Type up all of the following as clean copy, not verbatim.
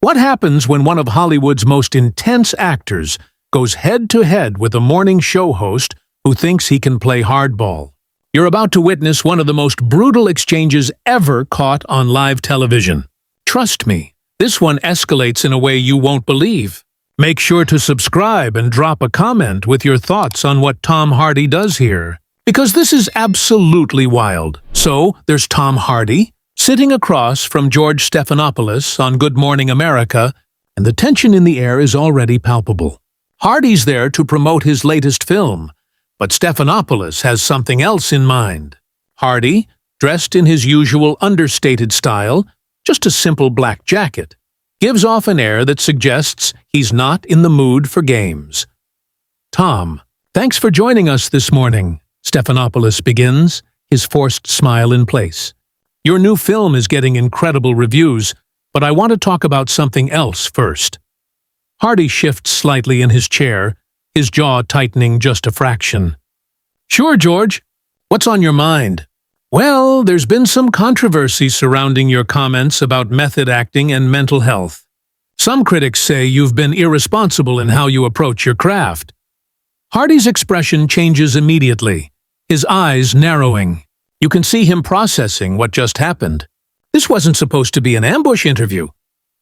What happens when one of Hollywood's most intense actors goes head-to-head with a morning show host who thinks he can play hardball? You're about to witness one of the most brutal exchanges ever caught on live television. Trust me, this one escalates in a way you won't believe. Make sure to subscribe and drop a comment with your thoughts on what Tom Hardy does here, because this is absolutely wild. So, there's Tom Hardy, sitting across from George Stephanopoulos on Good Morning America, and the tension in the air is already palpable. Hardy's there to promote his latest film, but Stephanopoulos has something else in mind. Hardy, dressed in his usual understated style, just a simple black jacket, gives off an air that suggests he's not in the mood for games. "Tom, thanks for joining us this morning," Stephanopoulos begins, his forced smile in place. "Your new film is getting incredible reviews, but I want to talk about something else first." Hardy shifts slightly in his chair, his jaw tightening just a fraction. "Sure, George. What's on your mind?" "Well, there's been some controversy surrounding your comments about method acting and mental health. Some critics say you've been irresponsible in how you approach your craft." Hardy's expression changes immediately, his eyes narrowing. You can see him processing what just happened. This wasn't supposed to be an ambush interview.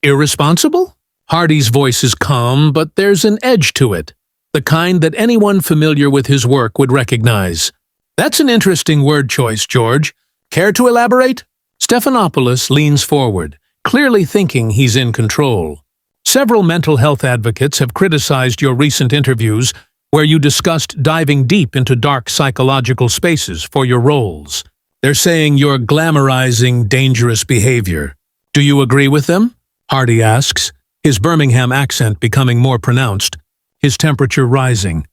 Irresponsible? Hardy's voice is calm, but there's an edge to it, the kind that anyone familiar with his work would recognize. "That's an interesting word choice, George. Care to elaborate?" Stephanopoulos leans forward, clearly thinking he's in control. "Several mental health advocates have criticized your recent interviews where you discussed diving deep into dark psychological spaces for your roles. They're saying you're glamorizing dangerous behavior. Do you agree with them?" Hardy asks, his Birmingham accent becoming more pronounced, his temperature rising.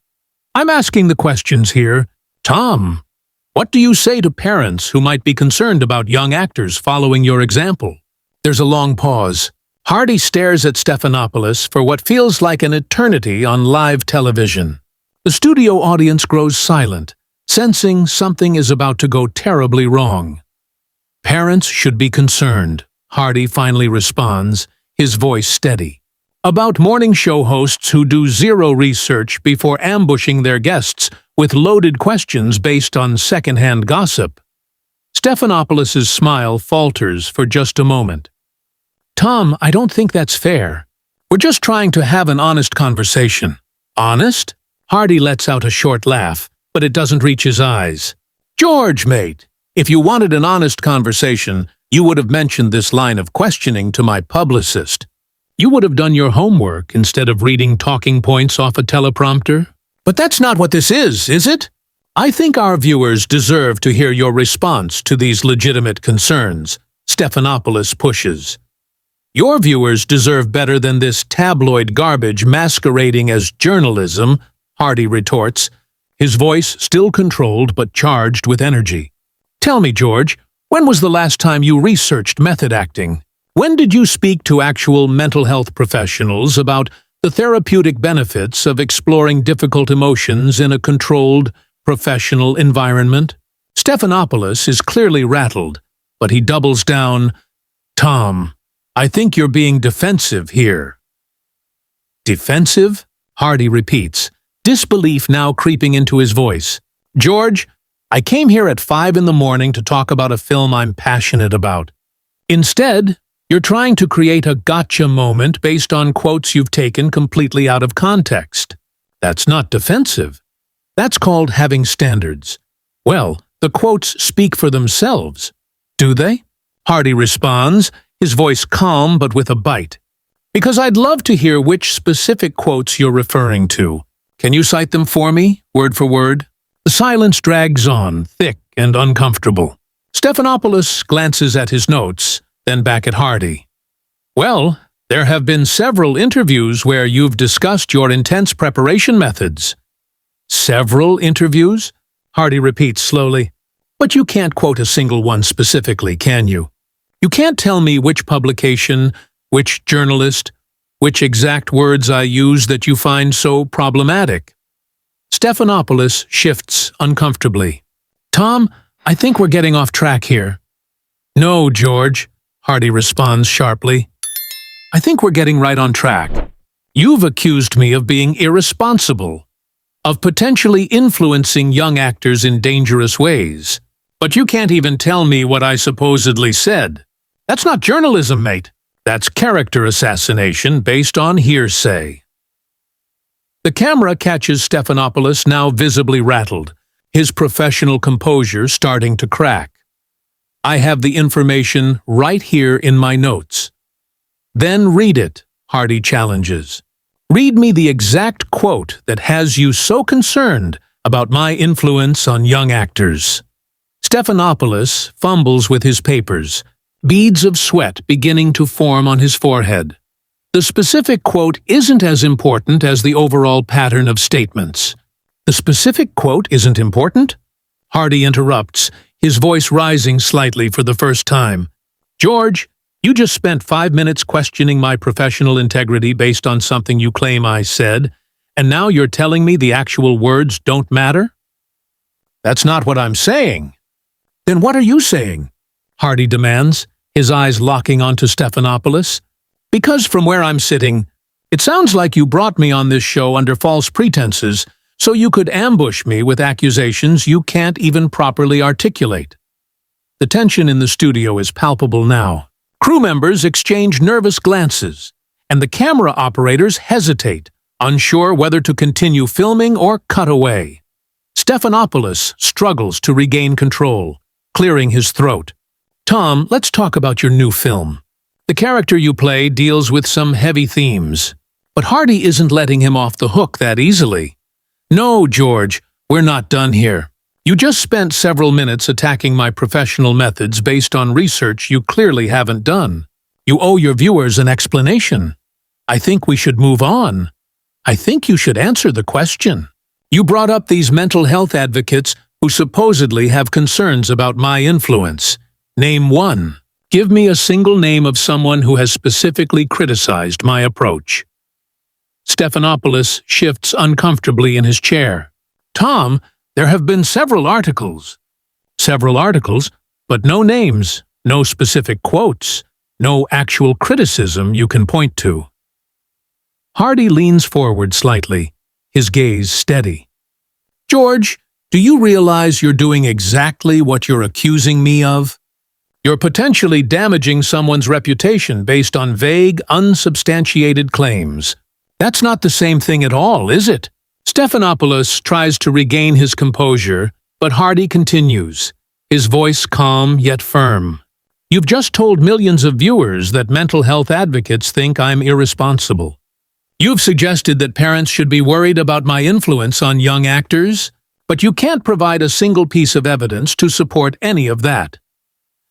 "I'm asking the questions here. Tom, what do you say to parents who might be concerned about young actors following your example?" There's a long pause. Hardy stares at Stephanopoulos for what feels like an eternity on live television. The studio audience grows silent, sensing something is about to go terribly wrong. "Parents should be concerned," Hardy finally responds, his voice steady. "About morning show hosts who do zero research before ambushing their guests with loaded questions based on second-hand gossip." Stephanopoulos' smile falters for just a moment. "Tom, I don't think that's fair. We're just trying to have an honest conversation." "Honest?" Hardy lets out a short laugh, but it doesn't reach his eyes. "George, mate, if you wanted an honest conversation, you would have mentioned this line of questioning to my publicist. You would have done your homework instead of reading talking points off a teleprompter. But that's not what this is it? I think our viewers deserve to hear your response to these legitimate concerns," Stephanopoulos pushes. "Your viewers deserve better than this tabloid garbage masquerading as journalism," Hardy retorts, his voice still controlled but charged with energy. "Tell me, George, when was the last time you researched method acting? When did you speak to actual mental health professionals about the therapeutic benefits of exploring difficult emotions in a controlled, professional environment?" Stephanopoulos is clearly rattled, but he doubles down. "Tom, I think you're being defensive here." "Defensive?" Hardy repeats, disbelief now creeping into his voice. "George, I came here at 5 in the morning to talk about a film I'm passionate about. Instead, you're trying to create a gotcha moment based on quotes you've taken completely out of context. That's not defensive. That's called having standards." "Well, the quotes speak for themselves." "Do they?" Hardy responds, his voice calm but with a bite. "Because I'd love to hear which specific quotes you're referring to. Can you cite them for me, word for word?" The silence drags on, thick and uncomfortable. Stephanopoulos glances at his notes, then back at Hardy. "Well, there have been several interviews where you've discussed your intense preparation methods." "Several interviews?" Hardy repeats slowly. "But you can't quote a single one specifically, can you? You can't tell me which publication, which journalist, which exact words I use that you find so problematic." Stephanopoulos shifts uncomfortably. "Tom, I think we're getting off track here." "No, George," Hardy responds sharply. I think we're getting right on track. You've accused me of being irresponsible, of potentially influencing young actors in dangerous ways. But you can't even tell me what I supposedly said. That's not journalism, mate. That's character assassination based on hearsay. The camera catches Stephanopoulos, now visibly rattled, his professional composure starting to crack. I have the information right here in my notes. Then read it, Hardy challenges. Read me the exact quote that has you so concerned about my influence on young actors. Stephanopoulos fumbles with his papers, beads of sweat beginning to form on his forehead. The specific quote isn't as important as the overall pattern of statements. The specific quote isn't important? Hardy interrupts, his voice rising slightly for the first time. George, you just spent 5 minutes questioning my professional integrity based on something you claim I said, and now you're telling me the actual words don't matter? That's not what I'm saying. Then what are you saying? Hardy demands, his eyes locking onto Stephanopoulos. Because from where I'm sitting, it sounds like you brought me on this show under false pretenses so you could ambush me with accusations you can't even properly articulate. The tension in the studio is palpable now. Crew members exchange nervous glances, and the camera operators hesitate, unsure whether to continue filming or cut away. Stephanopoulos struggles to regain control, clearing his throat. Tom, let's talk about your new film. The character you play deals with some heavy themes, but Hardy isn't letting him off the hook that easily. No, George, we're not done here. You just spent several minutes attacking my professional methods based on research you clearly haven't done. You owe your viewers an explanation. I think we should move on. I think you should answer the question. You brought up these mental health advocates who supposedly have concerns about my influence. Name one. Give me a single name of someone who has specifically criticized my approach. Stephanopoulos shifts uncomfortably in his chair. Tom, there have been several articles. Several articles, but no names, no specific quotes, no actual criticism you can point to. Hardy leans forward slightly, his gaze steady. George, do you realize you're doing exactly what you're accusing me of? You're potentially damaging someone's reputation based on vague, unsubstantiated claims. That's not the same thing at all, is it? Stephanopoulos tries to regain his composure, but Hardy continues, his voice calm yet firm. You've just told millions of viewers that mental health advocates think I'm irresponsible. You've suggested that parents should be worried about my influence on young actors, but you can't provide a single piece of evidence to support any of that.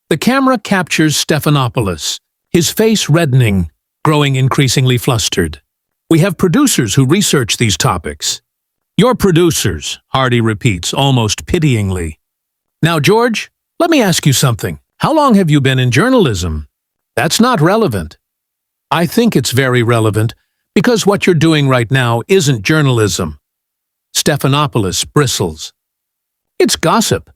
The camera captures Stephanopoulos, his face reddening, growing increasingly flustered. We have producers who research these topics. Your producers, Hardy repeats, almost pityingly. Now, George, let me ask you something. How long have you been in journalism? That's not relevant. I think it's very relevant, because what you're doing right now isn't journalism. Stephanopoulos bristles. It's gossip.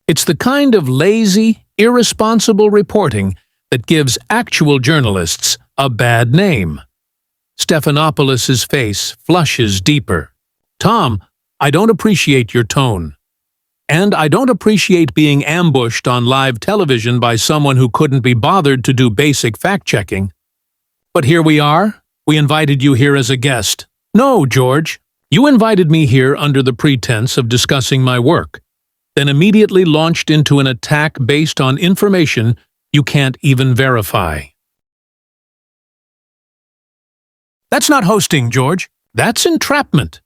It's the kind of lazy, irresponsible reporting that gives actual journalists a bad name. Stephanopoulos' face flushes deeper. Tom, I don't appreciate your tone. And I don't appreciate being ambushed on live television by someone who couldn't be bothered to do basic fact-checking. But here we are. We invited you here as a guest. No, George. You invited me here under the pretense of discussing my work, then immediately launched into an attack based on information you can't even verify. That's not hosting, George. That's entrapment.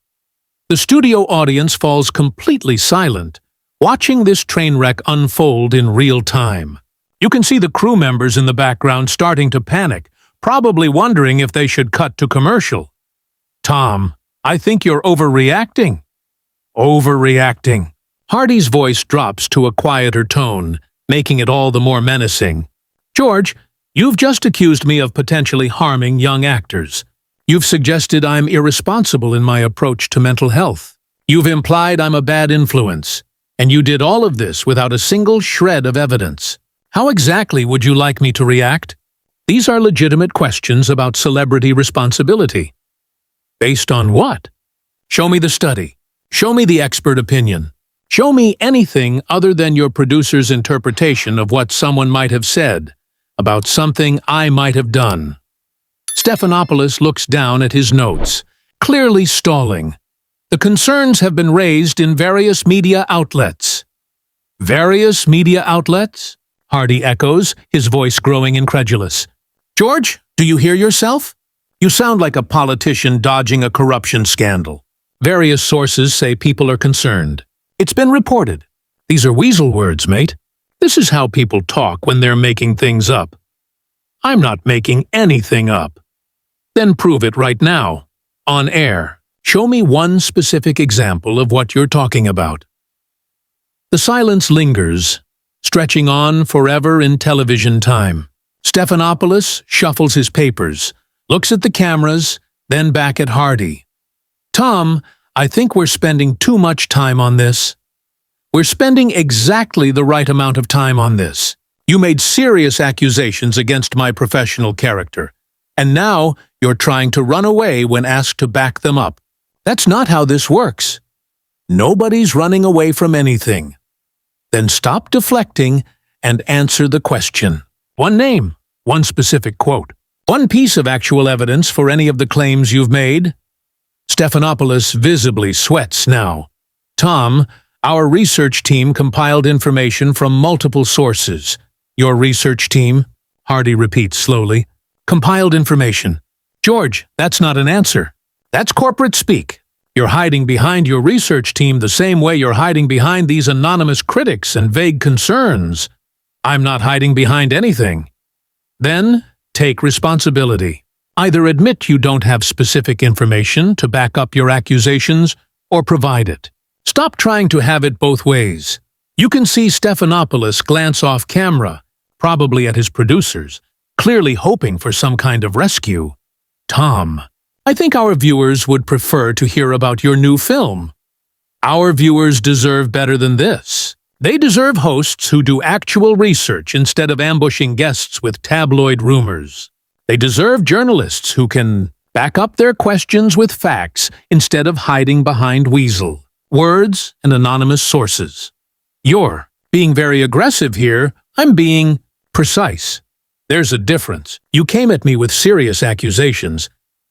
The studio audience falls completely silent, watching this train wreck unfold in real time. You can see the crew members in the background starting to panic, probably wondering if they should cut to commercial. Tom, I think you're overreacting. Overreacting. Hardy's voice drops to a quieter tone, making it all the more menacing. George, you've just accused me of potentially harming young actors. You've suggested I'm irresponsible in my approach to mental health. You've implied I'm a bad influence, and you did all of this without a single shred of evidence. How exactly would you like me to react? These are legitimate questions about celebrity responsibility. Based on what? Show me the study. Show me the expert opinion. Show me anything other than your producer's interpretation of what someone might have said about something I might have done. Stephanopoulos looks down at his notes, clearly stalling. The concerns have been raised in various media outlets. Various media outlets? Hardy echoes, his voice growing incredulous. George, do you hear yourself? You sound like a politician dodging a corruption scandal. Various sources say people are concerned. It's been reported. These are weasel words, mate. This is how people talk when they're making things up. I'm not making anything up. Then prove it right now. On air. Show me one specific example of what you're talking about. The silence lingers, stretching on forever in television time. Stephanopoulos shuffles his papers, looks at the cameras, then back at Hardy. Tom, I think we're spending too much time on this. We're spending exactly the right amount of time on this. You made serious accusations against my professional character, and now you're trying to run away when asked to back them up. That's not how this works. Nobody's running away from anything. Then stop deflecting and answer the question. One name, one specific quote, one piece of actual evidence for any of the claims you've made. Stephanopoulos visibly sweats now. Tom, our research team compiled information from multiple sources. Your research team? Hardy repeats slowly. Compiled information. George, that's not an answer. That's corporate speak. You're hiding behind your research team the same way you're hiding behind these anonymous critics and vague concerns. I'm not hiding behind anything. Then, take responsibility. Either admit you don't have specific information to back up your accusations, or provide it. Stop trying to have it both ways. You can see Stephanopoulos glance off camera, probably at his producers, clearly hoping for some kind of rescue. Tom, I think our viewers would prefer to hear about your new film. Our viewers deserve better than this. They deserve hosts who do actual research instead of ambushing guests with tabloid rumors. They deserve journalists who can back up their questions with facts instead of hiding behind weasel words and anonymous sources. You're being very aggressive here. I'm being precise. There's a difference. You came at me with serious accusations,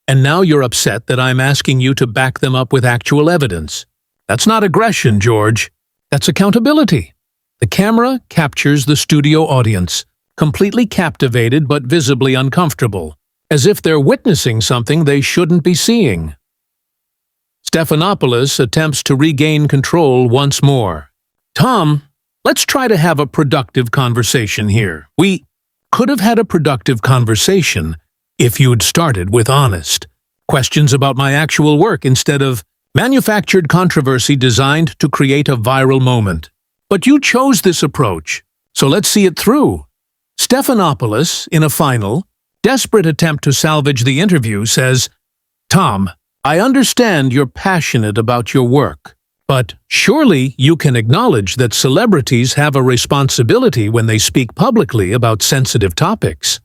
and now you're upset that I'm asking you to back them up with actual evidence. That's not aggression, George. That's accountability. The camera captures the studio audience, completely captivated but visibly uncomfortable, as if they're witnessing something they shouldn't be seeing. Stephanopoulos attempts to regain control once more. Tom, let's try to have a productive conversation here. We could have had a productive conversation if you'd started with honest questions about my actual work instead of manufactured controversy designed to create a viral moment. But you chose this approach, so let's see it through. Stephanopoulos, in a final, desperate attempt to salvage the interview, says, Tom, I understand you're passionate about your work, but surely you can acknowledge that celebrities have a responsibility when they speak publicly about sensitive topics.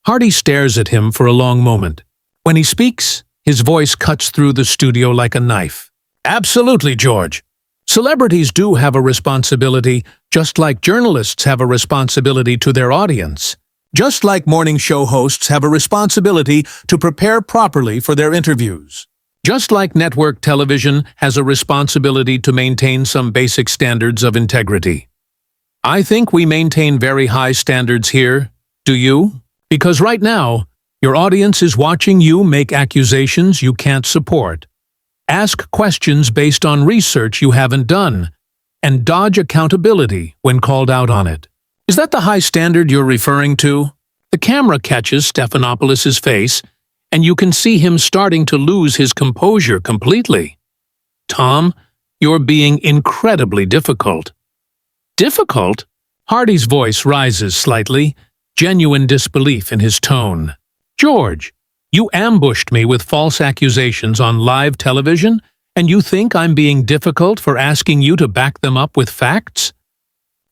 Hardy stares at him for a long moment. When he speaks, his voice cuts through the studio like a knife. Absolutely, George. Celebrities do have a responsibility, just like journalists have a responsibility to their audience. Just like morning show hosts have a responsibility to prepare properly for their interviews. Just like network television has a responsibility to maintain some basic standards of integrity. I think we maintain very high standards here. Do you? Because right now, your audience is watching you make accusations you can't support. Ask questions based on research you haven't done, and dodge accountability when called out on it. Is that the high standard you're referring to? The camera catches Stephanopoulos' face, and you can see him starting to lose his composure completely. Tom, you're being incredibly difficult. Difficult? Hardy's voice rises slightly, genuine disbelief in his tone. George, you ambushed me with false accusations on live television, and you think I'm being difficult for asking you to back them up with facts?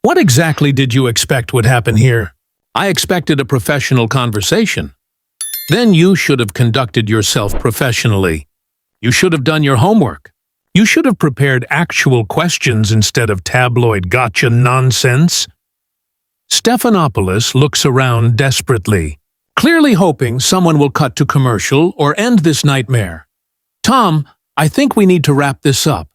What exactly did you expect would happen here? I expected a professional conversation. Then you should have conducted yourself professionally. You should have done your homework. You should have prepared actual questions instead of tabloid gotcha nonsense. Stephanopoulos looks around desperately, clearly hoping someone will cut to commercial or end this nightmare. Tom, I think we need to wrap this up.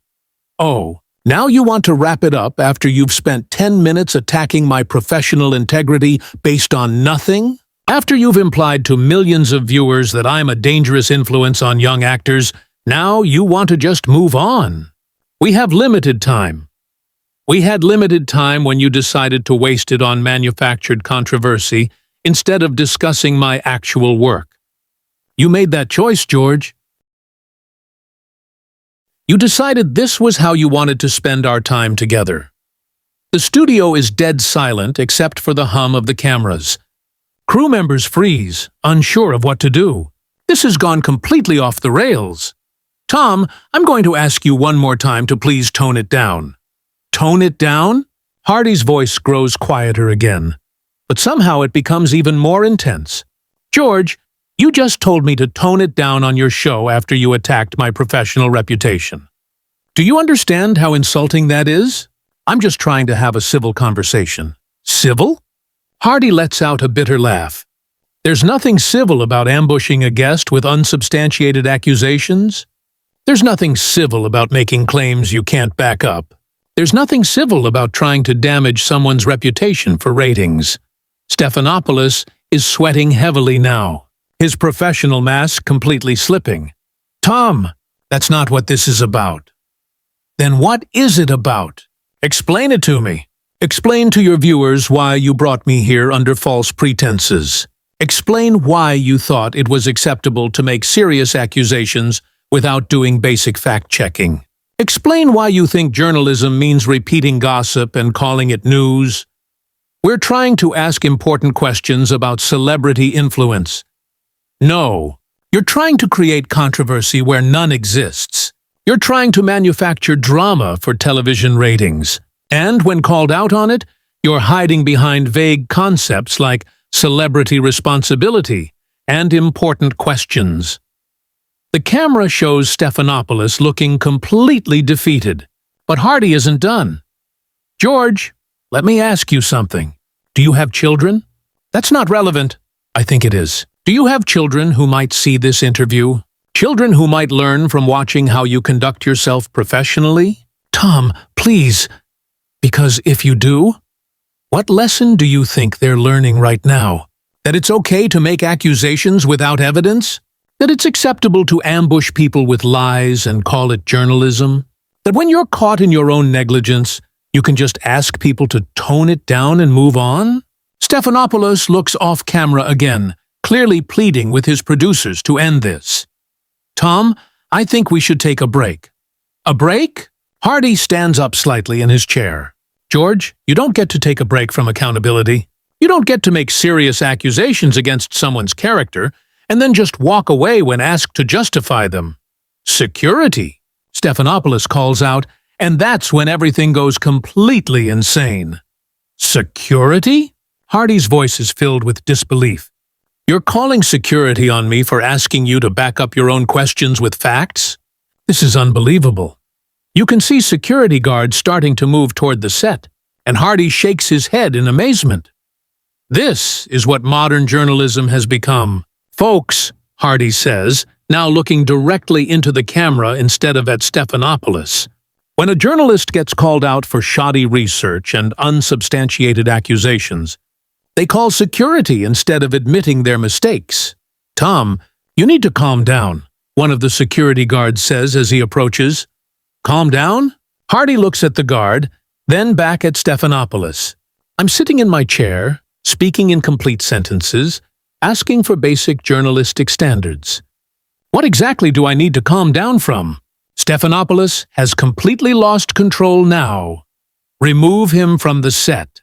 Oh, now you want to wrap it up after you've spent 10 minutes attacking my professional integrity based on nothing? After you've implied to millions of viewers that I'm a dangerous influence on young actors, now you want to just move on. We have limited time. We had limited time when you decided to waste it on manufactured controversy instead of discussing my actual work. You made that choice, George. You decided this was how you wanted to spend our time together. The studio is dead silent except for the hum of the cameras. Crew members freeze, unsure of what to do. This has gone completely off the rails. Tom, I'm going to ask you one more time to please tone it down. Tone it down? Hardy's voice grows quieter again, but somehow it becomes even more intense. George, you just told me to tone it down on your show after you attacked my professional reputation. Do you understand how insulting that is? I'm just trying to have a civil conversation. Civil? Hardy lets out a bitter laugh. There's nothing civil about ambushing a guest with unsubstantiated accusations. There's nothing civil about making claims you can't back up. There's nothing civil about trying to damage someone's reputation for ratings. Stephanopoulos is sweating heavily now, his professional mask completely slipping. Tom, that's not what this is about. Then what is it about? Explain it to me. Explain to your viewers why you brought me here under false pretenses. Explain why you thought it was acceptable to make serious accusations without doing basic fact-checking. Explain why you think journalism means repeating gossip and calling it news. We're trying to ask important questions about celebrity influence. No, you're trying to create controversy where none exists. You're trying to manufacture drama for television ratings. And when called out on it, you're hiding behind vague concepts like celebrity responsibility and important questions. The camera shows Stephanopoulos looking completely defeated, but Hardy isn't done. George, let me ask you something. Do you have children? That's not relevant. I think it is. Do you have children who might see this interview? Children who might learn from watching how you conduct yourself professionally? Tom, please. Because if you do, what lesson do you think they're learning right now? That it's okay to make accusations without evidence? That it's acceptable to ambush people with lies and call it journalism? That when you're caught in your own negligence, you can just ask people to tone it down and move on? Stephanopoulos looks off camera again, clearly pleading with his producers to end this. Tom, I think we should take a break. A break? Hardy stands up slightly in his chair. George, you don't get to take a break from accountability. You don't get to make serious accusations against someone's character and then just walk away when asked to justify them. Security, Stephanopoulos calls out, and that's when everything goes completely insane. Security? Hardy's voice is filled with disbelief. You're calling security on me for asking you to back up your own questions with facts? This is unbelievable. You can see security guards starting to move toward the set, and Hardy shakes his head in amazement. This is what modern journalism has become. Folks, Hardy says, now looking directly into the camera instead of at Stephanopoulos. When a journalist gets called out for shoddy research and unsubstantiated accusations, they call security instead of admitting their mistakes. Tom, you need to calm down, one of the security guards says as he approaches. Calm down? Hardy looks at the guard, then back at Stephanopoulos. I'm sitting in my chair, speaking in complete sentences, asking for basic journalistic standards. What exactly do I need to calm down from? Stephanopoulos has completely lost control now. Remove him from the set.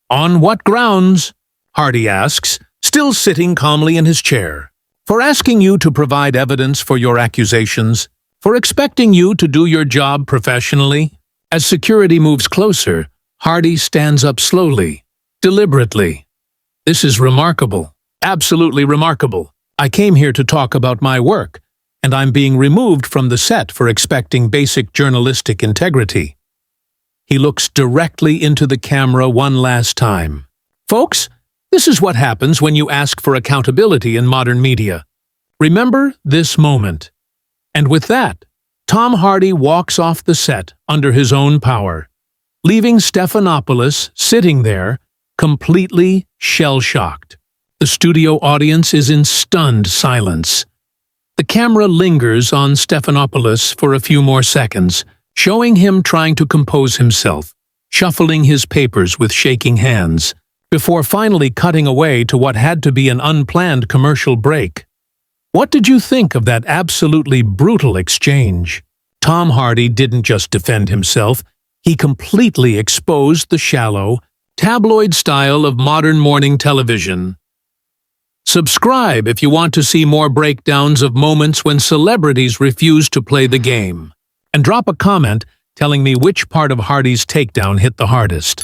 On what grounds? Hardy asks, still sitting calmly in his chair. For asking you to provide evidence for your accusations, for expecting you to do your job professionally. As security moves closer, Hardy stands up slowly, deliberately. This is remarkable. Absolutely remarkable. I came here to talk about my work, and I'm being removed from the set for expecting basic journalistic integrity. He looks directly into the camera one last time. Folks, this is what happens when you ask for accountability in modern media. Remember this moment. And with that, Tom Hardy walks off the set under his own power, leaving Stephanopoulos sitting there, completely shell-shocked. The studio audience is in stunned silence. The camera lingers on Stephanopoulos for a few more seconds, showing him trying to compose himself, shuffling his papers with shaking hands, before finally cutting away to what had to be an unplanned commercial break. What did you think of that absolutely brutal exchange? Tom Hardy didn't just defend himself, he completely exposed the shallow, tabloid style of modern morning television. Subscribe if you want to see more breakdowns of moments when celebrities refuse to play the game. And drop a comment telling me which part of Hardy's takedown hit the hardest.